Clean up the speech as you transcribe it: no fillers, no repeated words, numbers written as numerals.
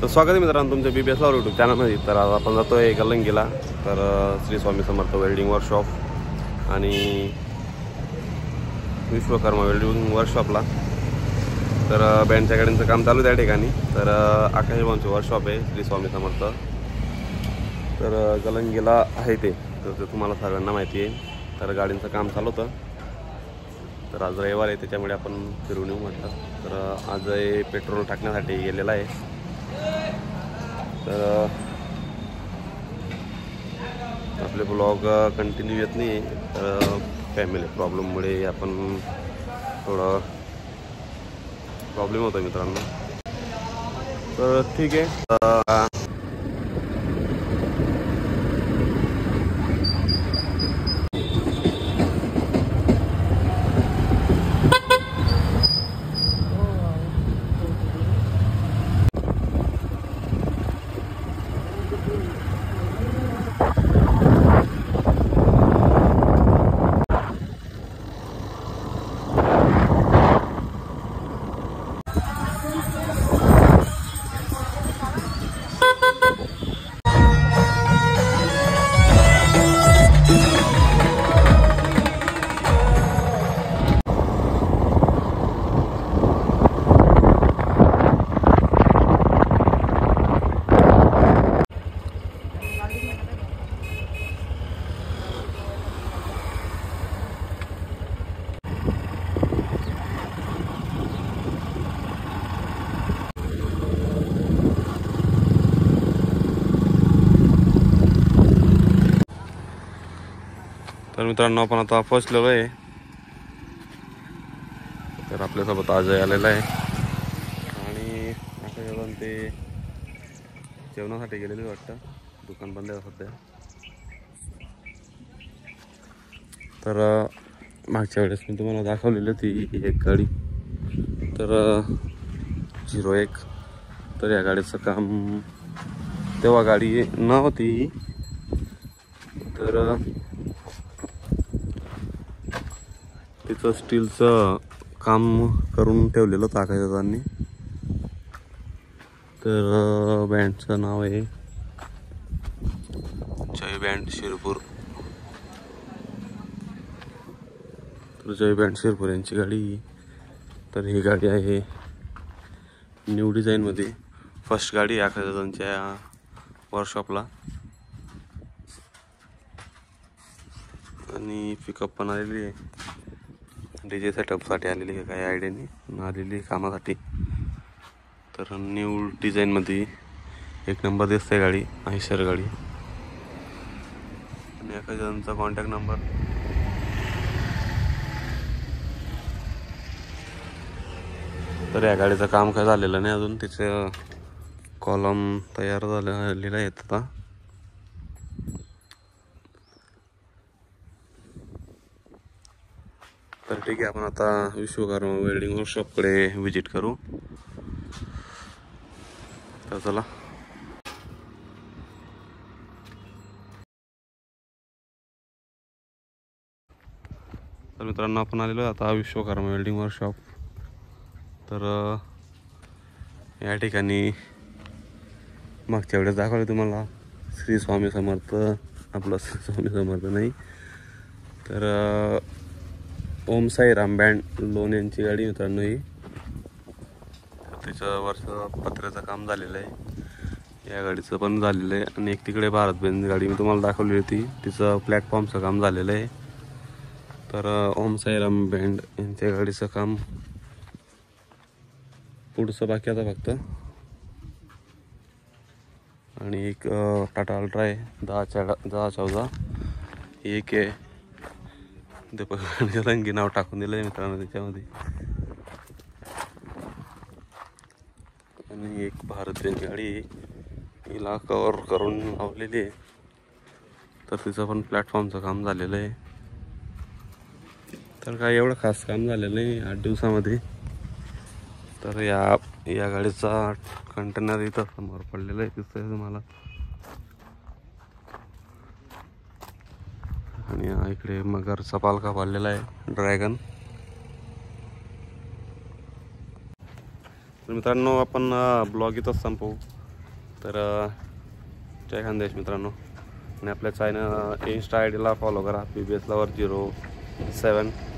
तर स्वागत आहे मित्रांनो तुमच्या BBS लावर यूट्यूब चॅनलमध्ये। तर आज आपण जातोय गलंगीला, तर श्री स्वामी समर्थ वेल्डिंग वर्कशॉप आणि विश्वकर्मा वेल्डिंग वर्कशॉपला। तर बँडच्या गाड्यांचं काम चालू त्या ठिकाणी। तर आकाशभाऊंचे वर्कशॉप आहे श्री स्वामी समर्थ, तर गलंगीला आहे ते, तर ते तुम्हाला सर्वांना माहिती आहे। तर गाडींचं काम चालू होतं, तर आज रविवार आहे त्याच्यामुळे आपण फिरून येऊ म्हटलं। तर आज पेट्रोल टाकण्यासाठी गेलेला आहे। तर आपले ब्लॉग कंटिन्यू येत नाही, तर फॅमिली प्रॉब्लेममुळे आपण थोडं प्रॉब्लेम होतो मित्रांनो। तर ठीक आहे, तर मित्रांनो आपण आता पोहोचलेलो आहे। तर आपल्यासोबत अजय आलेला आहे आणि आता ते जेवणासाठी गेलेले वाटतं, दुकान बंद आहे सध्या। तर मागच्या वेळेस मी तुम्हाला दाखवलेली होती एक गाडी, तर 01। तर या गाडीचं काम तेव्हा गाडी नव्हती, तर तिचं स्टीलचं काम करून ठेवलेलं होतं आकाशदादांनी। तर बँडचं नाव आहे जय बँड शिरपूर। तर जय बँड शिरपूर यांची गाडी। तर ही गाडी आहे न्यू डिझाईनमध्ये, फर्स्ट गाडी आहे आकाशदादांच्या वर्कशॉपला। आणि पिकअप पण आलेली आहे, DJ सेटअपसाठी आलेली आहे, काही आयडिया नाही, आलेली कामासाठी। तर न्यू डिझाईनमध्ये एक नंबर दिसते गाडी, आयशर गाडी। आणि एका जणांचा कॉन्टॅक्ट नंबर। तर या गाडीचं काम काय झालेलं नाही अजून, तिचं कॉलम तयार झालेलं आहे आता। तर ठीक आहे, आपण आता विश्वकर्मा वेल्डिंग वर्कशॉपकडे व्हिजिट करू। तर चला। तर मित्रांनो आपण आलेलो आता विश्वकर्मा वेल्डिंग वर्कशॉप। तर या ठिकाणी मागच्या वेळेस दाखवले तुम्हाला श्री स्वामी समर्थ, आपलं श्री स्वामी समर्थ नाही, तर ओम साईराम बँड लोन यांची गाडी मित्रांनो ही। त्याच्या वरचं पत्र्याचं काम झालेलं आहे, या गाडीचं पण झालेलं आहे। आणि एक तिकडे भारत बेंज गाडी मी तुम्हाला दाखवली होती, तिचं प्लॅटफॉर्मचं काम झालेलं आहे। तर ओम साईराम बँड यांच्या गाडीचं काम पुढचं बाकी आता फक्त। आणि एक टाटा अल्ट्रा आहे 1014, एक आहे रंगी नाव टाकून दिलं आहे मित्रांनो त्याच्यामध्ये। आणि एक भारत बेंज गाडी हिला कवर करून लावलेली आहे, तर तिचं पण प्लॅटफॉर्मचं काम झालेलं आहे। तर काय एवढं खास काम झालेलं नाही 8 दिवसामध्ये। तर या गाडीचा कंटेनर इथं समोर पडलेला आहे, दिसतंय तुम्हाला। आणि इकडे मगरचा पालखा पाडलेला आहे, ड्रॅगन। तर मित्रांनो आपण ब्लॉग इथंच संपवू। तर जय खानदेश मित्रांनो. आणि आपल्या channel Insta I Dila follow करा, PBS Lover 07.